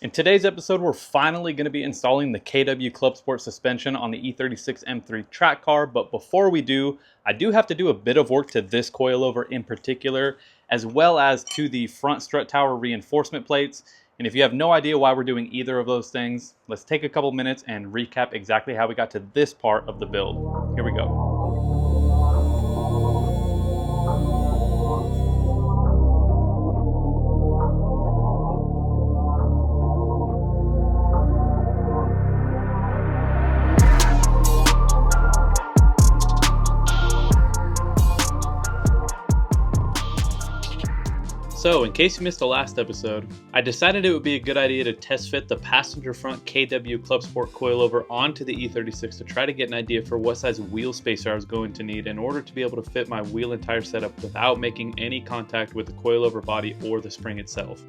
In today's episode, we're finally going to be installing the KW Clubsport suspension on the E36 M3 track car, but before we do, I do have to do a bit of work to this coilover in particular, as well as to the front strut tower reinforcement plates. And if you have no idea why we're doing either of those things, let's take a couple minutes and recap exactly how we got to this part of the build. Here we go. So, in case you missed the last episode, I decided it would be a good idea to test fit the passenger front KW Clubsport coilover onto the E36 to try to get an idea for what size wheel spacer I was going to need in order to be able to fit my wheel and tire setup without making any contact with the coilover body or the spring itself.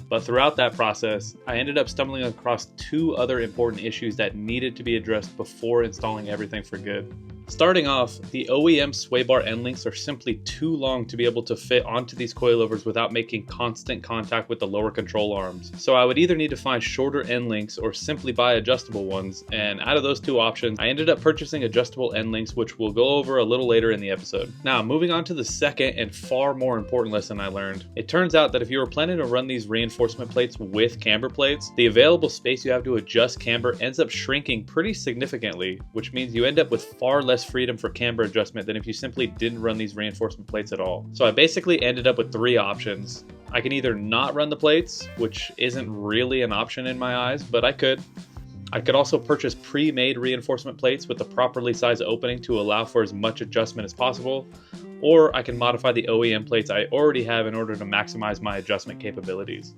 But throughout that process, I ended up stumbling across two other important issues that needed to be addressed before installing everything for good. Starting off, the OEM sway bar end links are simply too long to be able to fit onto these coilovers without making constant contact with the lower control arms. So I would either need to find shorter end links or simply buy adjustable ones, and out of those two options, I ended up purchasing adjustable end links, which we'll go over a little later in the episode. Now, moving on to the second and far more important lesson I learned. It turns out that if you were planning to run these reinforcement plates with camber plates, the available space you have to adjust camber ends up shrinking pretty significantly, which means you end up with far less freedom for camber adjustment than if you simply didn't run these reinforcement plates at all. So I basically ended up with three options. I can either not run the plates, which isn't really an option in my eyes, but I could. I could also purchase pre-made reinforcement plates with the properly sized opening to allow for as much adjustment as possible, or I can modify the OEM plates I already have in order to maximize my adjustment capabilities.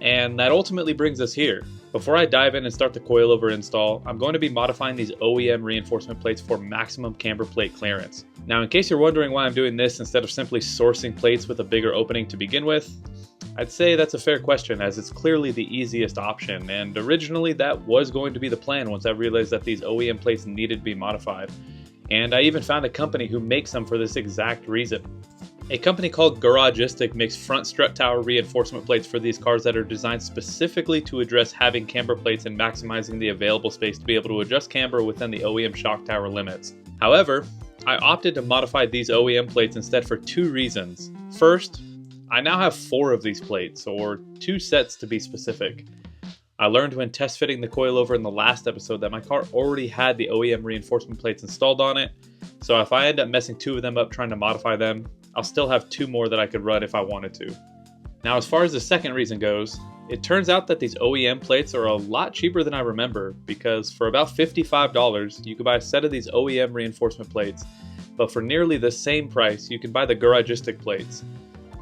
And that ultimately brings us here. Before I dive in and start the coilover install, I'm going to be modifying these OEM reinforcement plates for maximum camber plate clearance. Now, in case you're wondering why I'm doing this instead of simply sourcing plates with a bigger opening to begin with, I'd say that's a fair question, as it's clearly the easiest option, and originally that was going to be the plan once I realized that these OEM plates needed to be modified. And I even found a company who makes them for this exact reason. A company called Garagistic makes front strut tower reinforcement plates for these cars that are designed specifically to address having camber plates and maximizing the available space to be able to adjust camber within the OEM shock tower limits. However, I opted to modify these OEM plates instead for two reasons. First, I now have 4 of these plates, or 2 sets to be specific. I learned when test fitting the coilover in the last episode that my car already had the OEM reinforcement plates installed on it, so if I end up messing 2 of them up trying to modify them, I'll still have 2 more that I could run if I wanted to. Now, as far as the second reason goes, it turns out that these OEM plates are a lot cheaper than I remember, because for about $55, you could buy a set of these OEM reinforcement plates, but for nearly the same price, you can buy the Garagistic plates.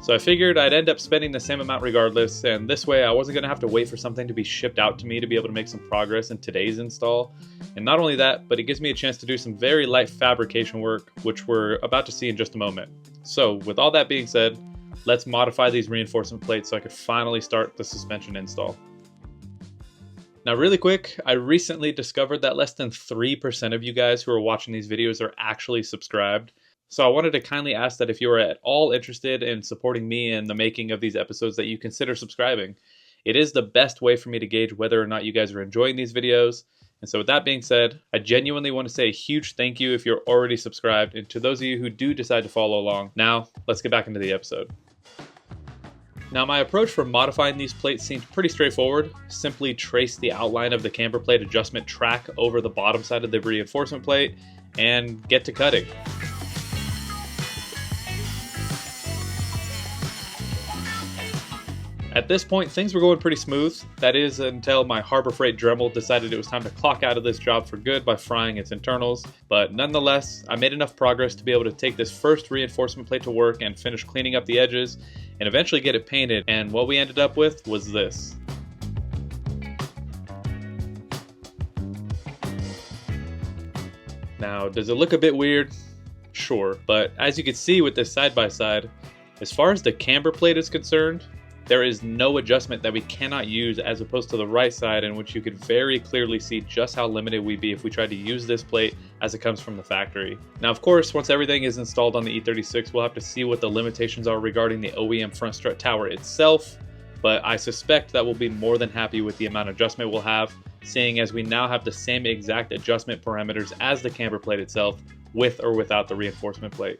So I figured I'd end up spending the same amount regardless, and this way I wasn't going to have to wait for something to be shipped out to me to be able to make some progress in today's install. And not only that, but it gives me a chance to do some very light fabrication work, which we're about to see in just a moment. So with all that being said, let's modify these reinforcement plates so I could finally start the suspension install. Now really quick, I recently discovered that less than 3% of you guys who are watching these videos are actually subscribed. So I wanted to kindly ask that if you are at all interested in supporting me in the making of these episodes, that you consider subscribing. It is the best way for me to gauge whether or not you guys are enjoying these videos. And so with that being said, I genuinely want to say a huge thank you if you're already subscribed, and to those of you who do decide to follow along. Now, let's get back into the episode. Now, my approach for modifying these plates seemed pretty straightforward. Simply trace the outline of the camber plate adjustment track over the bottom side of the reinforcement plate and get to cutting. At this point, things were going pretty smooth. That is until my Harbor Freight Dremel decided it was time to clock out of this job for good by frying its internals. But nonetheless, I made enough progress to be able to take this first reinforcement plate to work and finish cleaning up the edges and eventually get it painted. And what we ended up with was this. Now, does it look a bit weird? Sure, but as you can see with this side-by-side, as far as the camber plate is concerned, there is no adjustment that we cannot use, as opposed to the right side, in which you could very clearly see just how limited we'd be if we tried to use this plate as it comes from the factory. Now, of course, once everything is installed on the E36, we'll have to see what the limitations are regarding the OEM front strut tower itself, but I suspect that we'll be more than happy with the amount of adjustment we'll have, seeing as we now have the same exact adjustment parameters as the camber plate itself, with or without the reinforcement plate.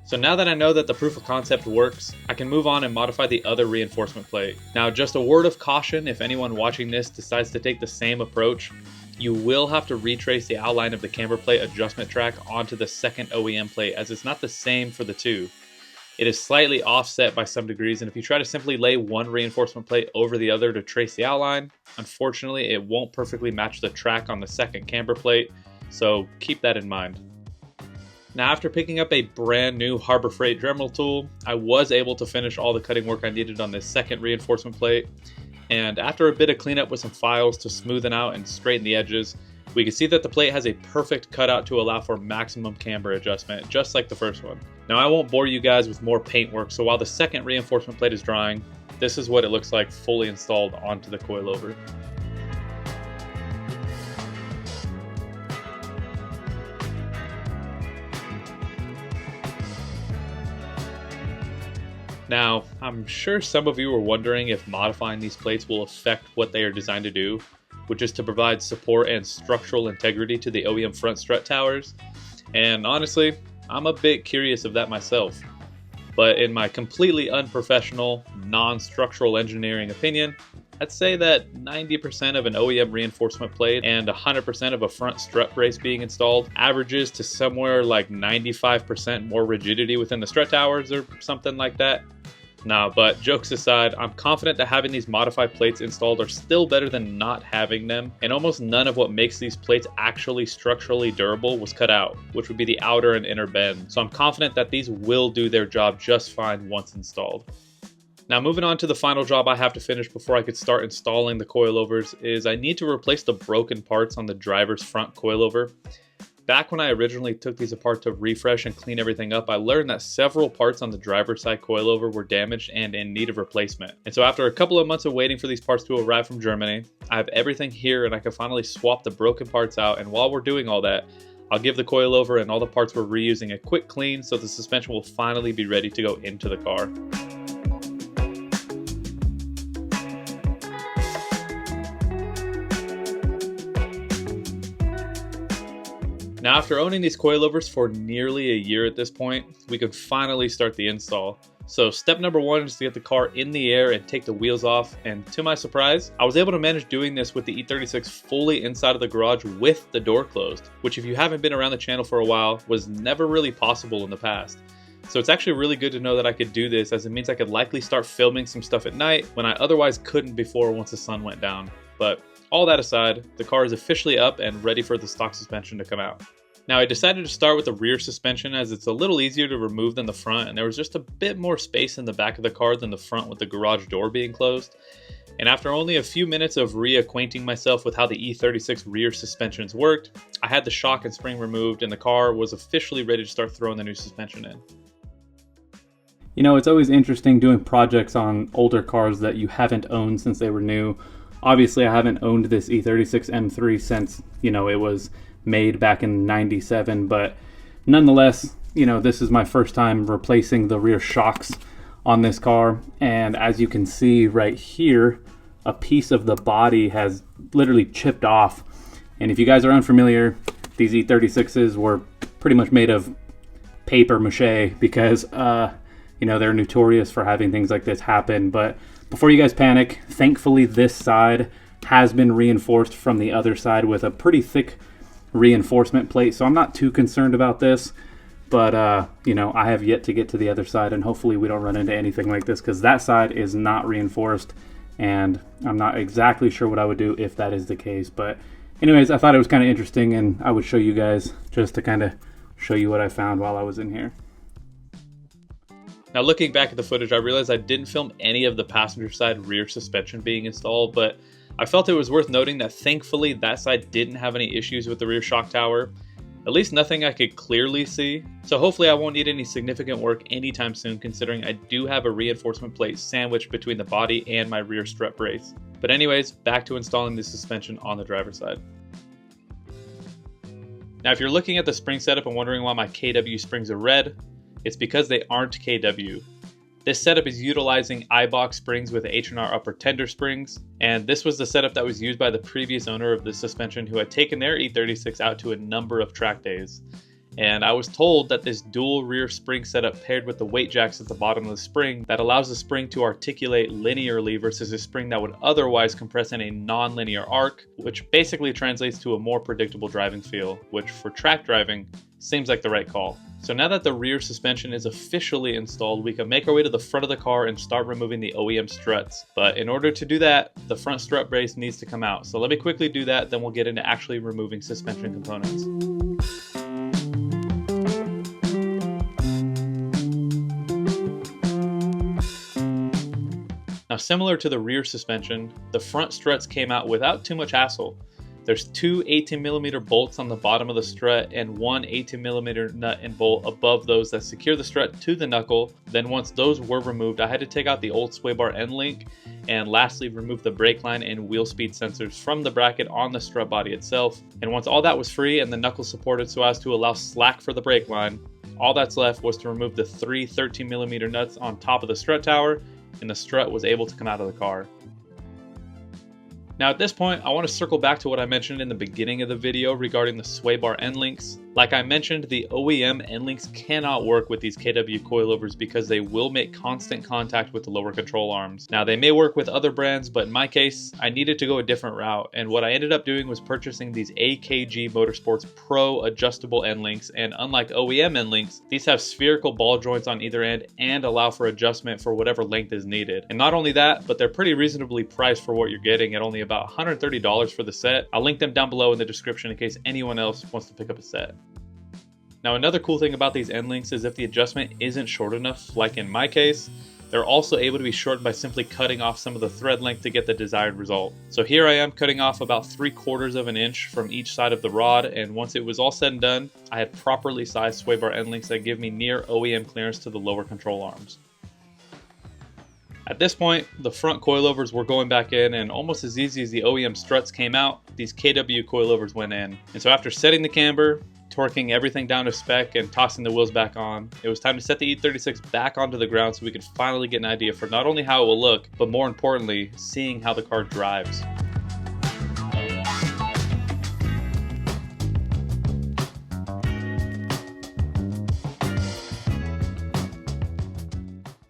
So now that I know that the proof of concept works, I can move on and modify the other reinforcement plate. Now, just a word of caution, if anyone watching this decides to take the same approach, you will have to retrace the outline of the camber plate adjustment track onto the second OEM plate, as it's not the same for the two. It is slightly offset by some degrees, and if you try to simply lay one reinforcement plate over the other to trace the outline, unfortunately it won't perfectly match the track on the second camber plate, so keep that in mind. Now, after picking up a brand new Harbor Freight Dremel tool, I was able to finish all the cutting work I needed on this second reinforcement plate, and after a bit of cleanup with some files to smoothen out and straighten the edges, we can see that the plate has a perfect cutout to allow for maximum camber adjustment, just like the first one. Now, I won't bore you guys with more paint work, so while the second reinforcement plate is drying, this is what it looks like fully installed onto the coilover. Now, I'm sure some of you are wondering if modifying these plates will affect what they are designed to do, which is to provide support and structural integrity to the OEM front strut towers. And honestly, I'm a bit curious of that myself. But in my completely unprofessional, non-structural engineering opinion, I'd say that 90% of an OEM reinforcement plate and 100% of a front strut brace being installed averages to somewhere like 95% more rigidity within the strut towers or something like that. Nah, but jokes aside, I'm confident that having these modified plates installed are still better than not having them, and almost none of what makes these plates actually structurally durable was cut out, which would be the outer and inner bend. So I'm confident that these will do their job just fine once installed. Now, moving on to the final job I have to finish before I could start installing the coilovers is I need to replace the broken parts on the driver's front coilover. Back when I originally took these apart to refresh and clean everything up, I learned that several parts on the driver's side coilover were damaged and in need of replacement. And so after a couple of months of waiting for these parts to arrive from Germany, I have everything here and I can finally swap the broken parts out. And while we're doing all that, I'll give the coilover and all the parts we're reusing a quick clean so the suspension will finally be ready to go into the car. Now, after owning these coilovers for nearly a year at this point, we can finally start the install. So step number one is to get the car in the air and take the wheels off, and to my surprise, I was able to manage doing this with the E36 fully inside of the garage with the door closed, which if you haven't been around the channel for a while, was never really possible in the past. So it's actually really good to know that I could do this, as it means I could likely start filming some stuff at night when I otherwise couldn't before once the sun went down. But all that aside, the car is officially up and ready for the stock suspension to come out. Now, I decided to start with the rear suspension as it's a little easier to remove than the front, and there was just a bit more space in the back of the car than the front with the garage door being closed. And after only a few minutes of reacquainting myself with how the E36 rear suspensions worked, I had the shock and spring removed and the car was officially ready to start throwing the new suspension in. You know, it's always interesting doing projects on older cars that you haven't owned since they were new. Obviously, I haven't owned this E36 M3 since, it was made back in '97, but nonetheless, this is my first time replacing the rear shocks on this car. And as you can see right here, a piece of the body has literally chipped off. And if you guys are unfamiliar, these E36s were pretty much made of paper mache because, they're notorious for having things like this happen. But before you guys panic, thankfully this side has been reinforced from the other side with a pretty thick reinforcement plate, so I'm not too concerned about this. But I have yet to get to the other side, and hopefully we don't run into anything like this, because that side is not reinforced and I'm not exactly sure what I would do if that is the case. But anyways, I thought it was kind of interesting and I would show you guys just to kind of show you what I found while I was in here. Now, looking back at the footage, I realized I didn't film any of the passenger side rear suspension being installed, but I felt it was worth noting that thankfully that side didn't have any issues with the rear shock tower, at least nothing I could clearly see. So hopefully I won't need any significant work anytime soon, considering I do have a reinforcement plate sandwiched between the body and my rear strut brace. But anyways, back to installing the suspension on the driver's side. Now, if you're looking at the spring setup and wondering why my KW springs are red, it's because they aren't KW. This setup is utilizing I-box springs with H&R upper tender springs, and this was the setup that was used by the previous owner of this suspension who had taken their E36 out to a number of track days. And I was told that this dual rear spring setup paired with the weight jacks at the bottom of the spring that allows the spring to articulate linearly versus a spring that would otherwise compress in a non-linear arc, which basically translates to a more predictable driving feel, which for track driving seems like the right call. So now that the rear suspension is officially installed, we can make our way to the front of the car and start removing the OEM struts. But in order to do that, the front strut brace needs to come out. So let me quickly do that, then we'll get into actually removing suspension components. Now, similar to the rear suspension, the front struts came out without too much hassle. There's two 18mm bolts on the bottom of the strut and one 18mm nut and bolt above those that secure the strut to the knuckle. Then once those were removed, I had to take out the old sway bar end link and lastly remove the brake line and wheel speed sensors from the bracket on the strut body itself. And once all that was free and the knuckle supported so as to allow slack for the brake line, all that's left was to remove the three 13mm nuts on top of the strut tower, and the strut was able to come out of the car. Now at this point, I want to circle back to what I mentioned in the beginning of the video regarding the sway bar end links. Like I mentioned, the OEM end links cannot work with these KW coilovers because they will make constant contact with the lower control arms. Now they may work with other brands, but in my case, I needed to go a different route, and what I ended up doing was purchasing these AKG Motorsports Pro adjustable end links, and unlike OEM end links, these have spherical ball joints on either end and allow for adjustment for whatever length is needed. And not only that, but they're pretty reasonably priced for what you're getting at only about $130 for the set. I'll link them down below in the description in case anyone else wants to pick up a set. Now another cool thing about these end links is if the adjustment isn't short enough, like in my case, they're also able to be shortened by simply cutting off some of the thread length to get the desired result. So here I am cutting off about 3/4 of an inch from each side of the rod, and once it was all said and done, I had properly sized sway bar end links that give me near OEM clearance to the lower control arms. At this point, the front coilovers were going back in, and almost as easy as the OEM struts came out, these KW coilovers went in. And so after setting the camber, torquing everything down to spec, and tossing the wheels back on, it was time to set the E36 back onto the ground so we could finally get an idea for not only how it will look, but more importantly, seeing how the car drives.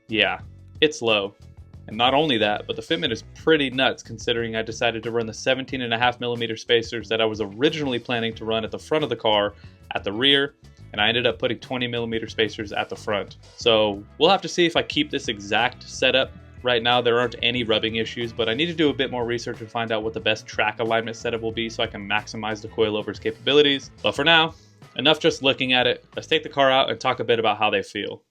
Yeah, it's low. And not only that, but the fitment is pretty nuts considering I decided to run the 17.5mm spacers that I was originally planning to run at the front of the car at the rear, and I ended up putting 20mm spacers at the front. So we'll have to see if I keep this exact setup. Right now there aren't any rubbing issues, but I need to do a bit more research to find out what the best track alignment setup will be so I can maximize the coilover's capabilities. But for now, enough just looking at it. Let's take the car out and talk a bit about how they feel.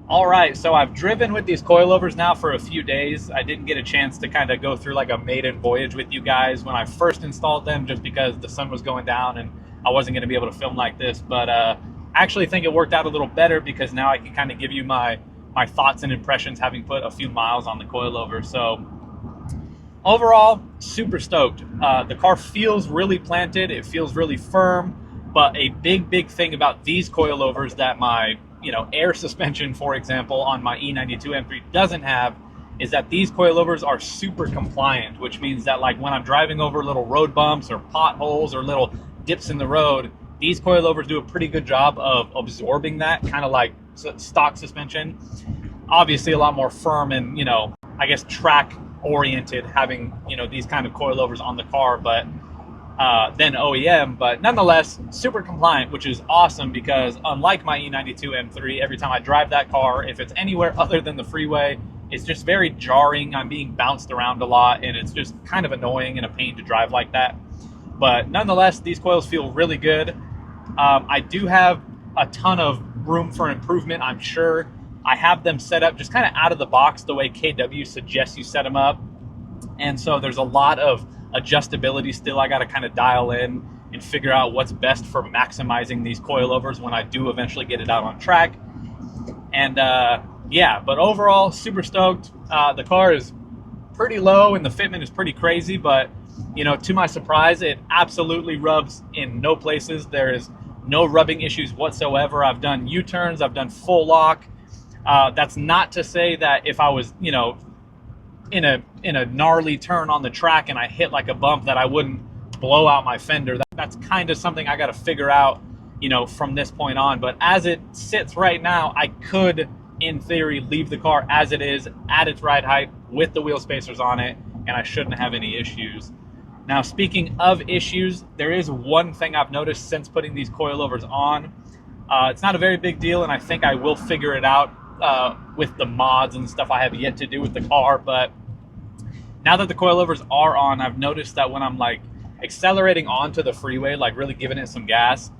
All right, so I've driven with these coilovers now for a few days. I didn't get a chance to kind of go through like a maiden voyage with you guys when I first installed them, just because the sun was going down and I wasn't going to be able to film like this. But I actually think it worked out a little better because now I can kind of give you my thoughts and impressions having put a few miles on the coilover. So overall, super stoked. The car feels really planted. It feels really firm. But a big thing about these coilovers that my air suspension, for example, on my E92 M3 doesn't have is that these coilovers are super compliant, which means that like when I'm driving over little road bumps or potholes or little dips in the road, these coilovers do a pretty good job of absorbing that, kind of like stock suspension. Obviously a lot more firm and, I guess track oriented having, these kind of coilovers on the car, but than OEM, but nonetheless super compliant, which is awesome because unlike my E92 M3, every time I drive that car, if it's anywhere other than the freeway, it's just very jarring. I'm being bounced around a lot and it's just kind of annoying and a pain to drive like that. But nonetheless, these coils feel really good. I do have a ton of room for improvement, I'm sure. I have them set up just kind of out of the box the way KW suggests you set them up. And so there's a lot of adjustability still I got to kind of dial in and figure out what's best for maximizing these coilovers when I do eventually get it out on track. And yeah, but overall super stoked. The car is pretty low and the fitment is pretty crazy, but to my surprise, it absolutely rubs in no places. There is no rubbing issues whatsoever. I've done U-turns, I've done full lock, That's not to say that if I was, you know, in a gnarly turn on the track and I hit like a bump, that I wouldn't blow out my fender. That's kind of something I got to figure out, you know, from this point on. But as it sits right now, I could, in theory, leave the car as it is at its ride height with the wheel spacers on it, and I shouldn't have any issues. Now, speaking of issues, there is one thing I've noticed since putting these coilovers on. It's not a very big deal, and I think I will figure it out with the mods and stuff I have yet to do with the car. But now that the coilovers are on, I've noticed that when I'm like accelerating onto the freeway, like really giving it some gas,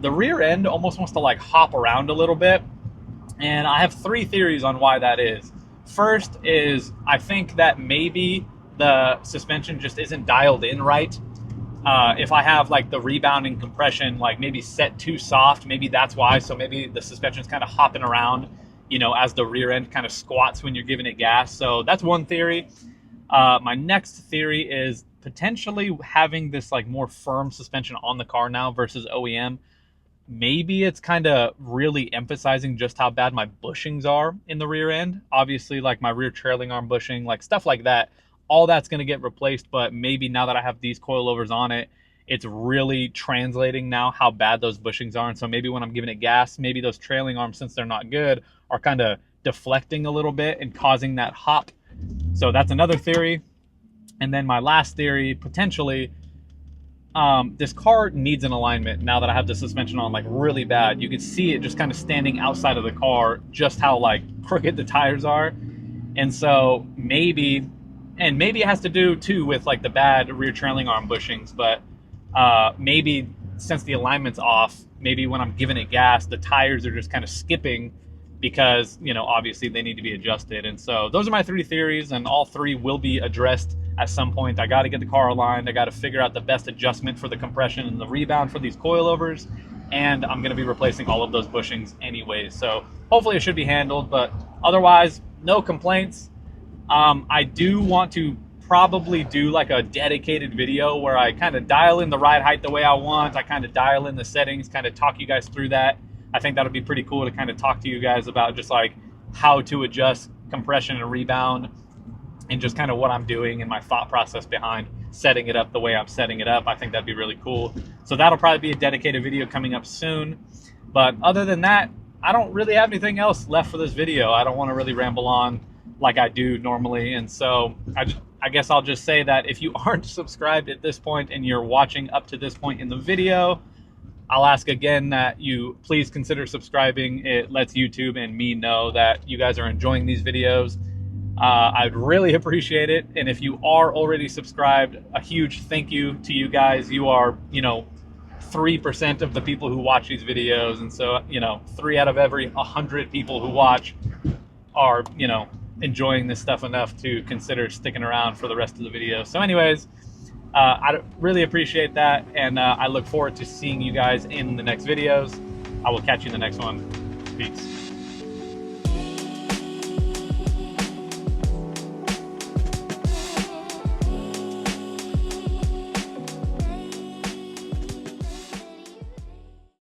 the rear end almost wants to like hop around a little bit. And I have three theories on why that is. First is I think that maybe the suspension just isn't dialed in right. If I have like the rebounding compression like maybe set too soft, maybe that's why. So maybe the suspension's kind of hopping around, you know, as the rear end kind of squats when you're giving it gas. So that's one theory. My next theory is potentially having this like more firm suspension on the car now versus OEM. Maybe it's kind of really emphasizing just how bad my bushings are in the rear end. Obviously, like my rear trailing arm bushing, like stuff like that, all that's going to get replaced. But maybe now that I have these coilovers on it, it's really translating now how bad those bushings are. And so maybe when I'm giving it gas, maybe those trailing arms, since they're not good, are kind of deflecting a little bit and causing that hop. So that's another theory. And then my last theory, potentially, this car needs an alignment now that I have the suspension on like really bad. You can see it just kind of standing outside of the car, just how like crooked the tires are. And so maybe it has to do too with like the bad rear trailing arm bushings, but maybe since the alignment's off, maybe when I'm giving it gas, the tires are just kind of skipping because, you know, obviously they need to be adjusted. And so those are my three theories, and all three will be addressed at some point. I got to get the car aligned. I got to figure out the best adjustment for the compression and the rebound for these coilovers. And I'm going to be replacing all of those bushings anyways. So hopefully it should be handled, but otherwise, no complaints. I do want to probably do like a dedicated video where I kind of dial in the ride height the way I want. I kind of dial in the settings, kind of talk you guys through that. I think that'll be pretty cool to kind of talk to you guys about just like how to adjust compression and rebound and just kind of what I'm doing and my thought process behind setting it up the way I'm setting it up. I think that'd be really cool. So that'll probably be a dedicated video coming up soon. But other than that, I don't really have anything else left for this video. I don't want to really ramble on like I do normally. And so I guess I'll just say that if you aren't subscribed at this point and you're watching up to this point in the video, I'll ask again that you please consider subscribing. It lets YouTube and me know that you guys are enjoying these videos. I'd really appreciate it. And if you are already subscribed, a huge thank you to you guys. You are, you know, 3% of the people who watch these videos. And so, you know, 3 out of every 100 people who watch are, you know, enjoying this stuff enough to consider sticking around for the rest of the video. So anyways, I really appreciate that, and I look forward to seeing you guys in the next videos. I will catch you in the next one. Peace.